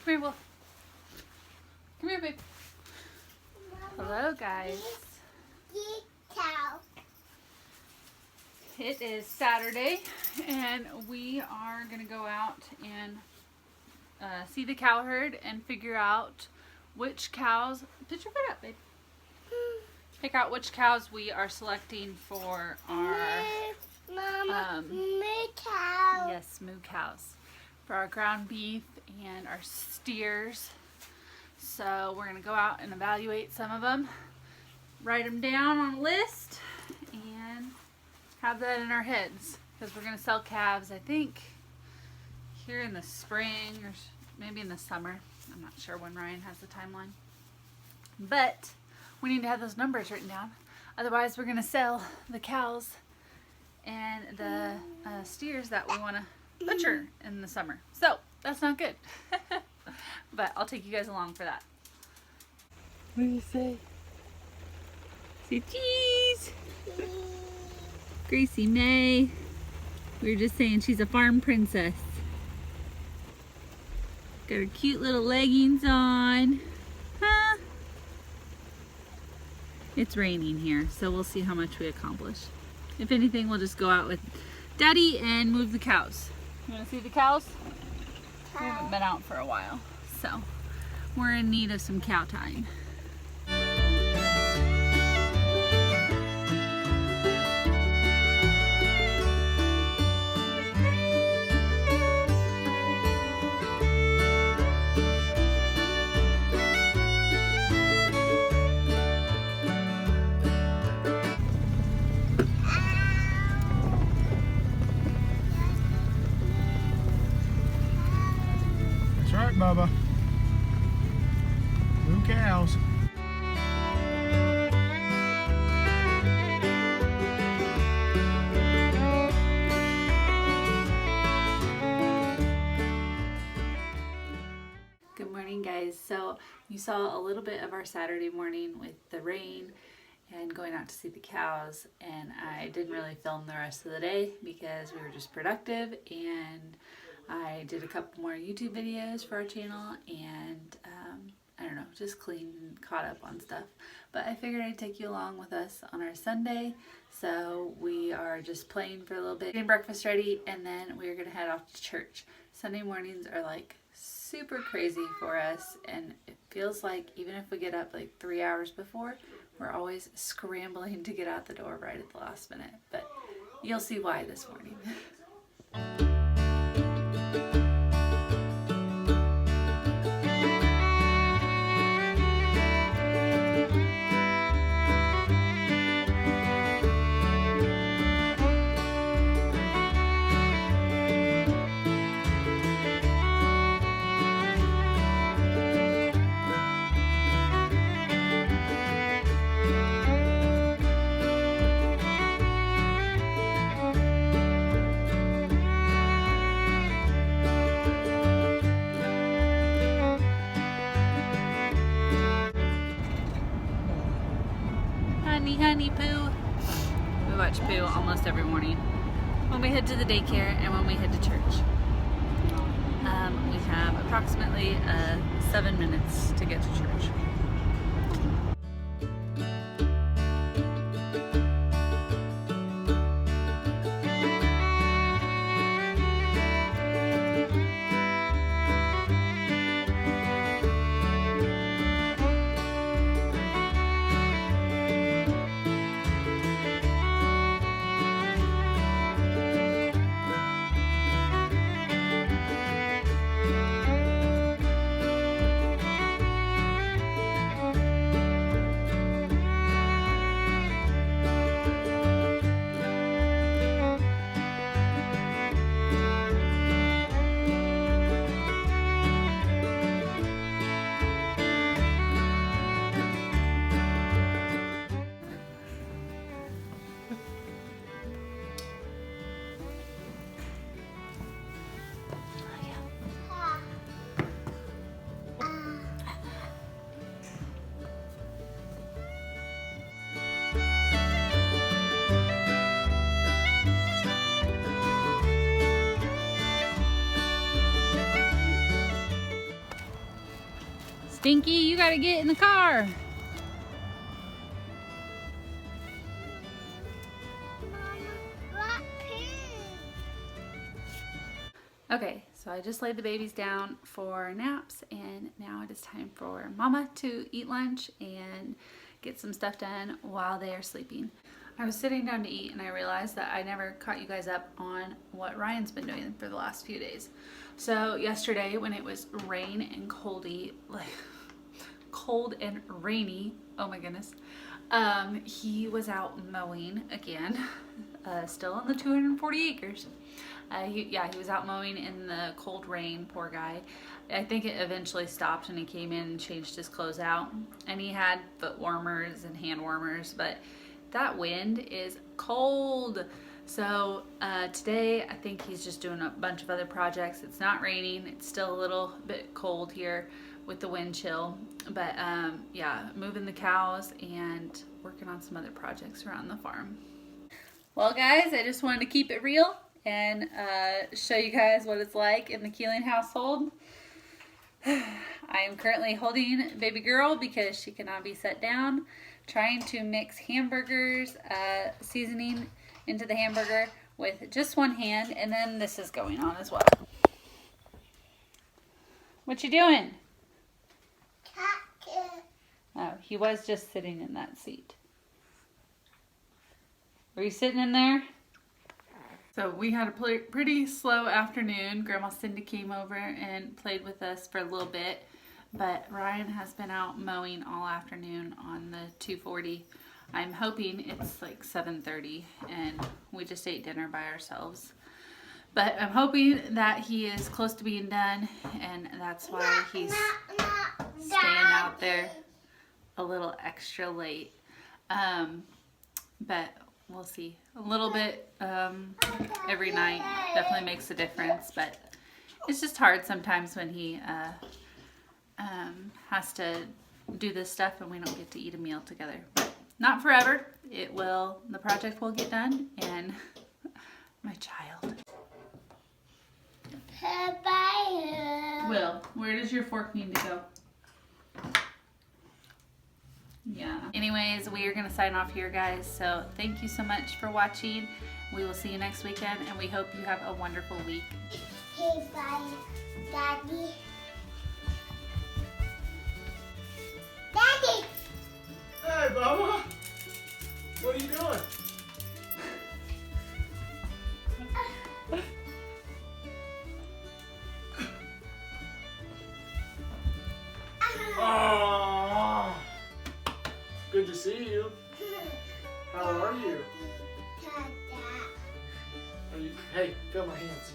Come here, Wolf. Come here, babe. Hello, guys. It is Saturday, and we are going to go out and see the cow herd and figure out which cows... Put your foot up, babe. Pick out which cows we are selecting for our... Mama, moo cow. Yes, moo cows. For our ground beef and our steers. So we're going to go out and evaluate some of them, write them down on a list, and have that in our heads. Because we're going to sell calves, I think, here in the spring or maybe in the summer. I'm not sure when Ryan has the timeline. But we need to have those numbers written down. Otherwise, we're going to sell the cows and the steers that we want to butcher in the summer. So that's not good. But I'll take you guys along for that. What do you say? Say cheese. Gracie May. We were just saying she's a farm princess. Got her cute little leggings on. Huh? It's raining here, so we'll see how much we accomplish. If anything, we'll just go out with Daddy and move the cows. You want to see the cows? We haven't been out for a while, so we're in need of some cow time. That's right, Bubba. Moo cows. Good morning, guys. So you saw a little bit of our Saturday morning with the rain and going out to see the cows, and I didn't really film the rest of the day because we were just productive, and I did a couple more YouTube videos for our channel, and I don't know, just cleaned and caught up on stuff. But I figured I'd take you along with us on our Sunday. So we are just playing for a little bit, getting breakfast ready, and then we're gonna head off to church. Sunday mornings are like super crazy for us, and it feels like even if we get up like 3 hours before, we're always scrambling to get out the door right at the last minute. But you'll see why this morning. Honey Pooh. We watch Pooh almost every morning when we head to the daycare and when we head to church. We have approximately 7 minutes to get to church. Stinky, you gotta get in the car. Okay, so I just laid the babies down for naps, and now it is time for Mama to eat lunch and get some stuff done while they are sleeping. I was sitting down to eat and I realized that I never caught you guys up on what Ryan's been doing for the last few days. So yesterday when it was rain and coldy, like cold and rainy, oh my goodness, he was out mowing again, still on the 240 acres. He was out mowing in the cold rain, poor guy. I think it eventually stopped and he came in and changed his clothes out. And he had foot warmers and hand warmers, but that wind is cold. So today I think he's just doing a bunch of other projects. It's not raining. It's still a little bit cold here with the wind chill. But yeah, moving the cows and working on some other projects around the farm. Well guys, I just wanted to keep it real and show you guys what it's like in the Keeling household. I am currently holding baby girl because she cannot be set down, trying to mix hamburgers, seasoning into the hamburger with just one hand, and then this is going on as well. What you doing? Oh, he was just sitting in that seat. Were you sitting in there? So we had a pretty slow afternoon. Grandma Cindy came over and played with us for a little bit, but Ryan has been out mowing all afternoon on the 240. I'm hoping it's like 7:30 and we just ate dinner by ourselves. But I'm hoping that he is close to being done, and that's why he's staying out there a little extra late. But we'll see. A little bit every night definitely makes a difference, but it's just hard sometimes when he has to do this stuff and we don't get to eat a meal together. But not forever. It will. The project will get done, and my child. Will, where does your fork need to go? Yeah. Anyways, we are going to sign off here, guys. So thank you so much for watching. We will see you next weekend, and we hope you have a wonderful week. Okay, bye, Daddy. Daddy! Hey, Bubba. What are you doing? Oh, good to see you. How are you? Hey, feel my hands.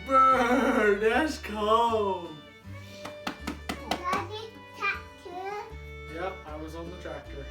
Bird, that's cold. Daddy, tractor. Yep, I was on the tractor.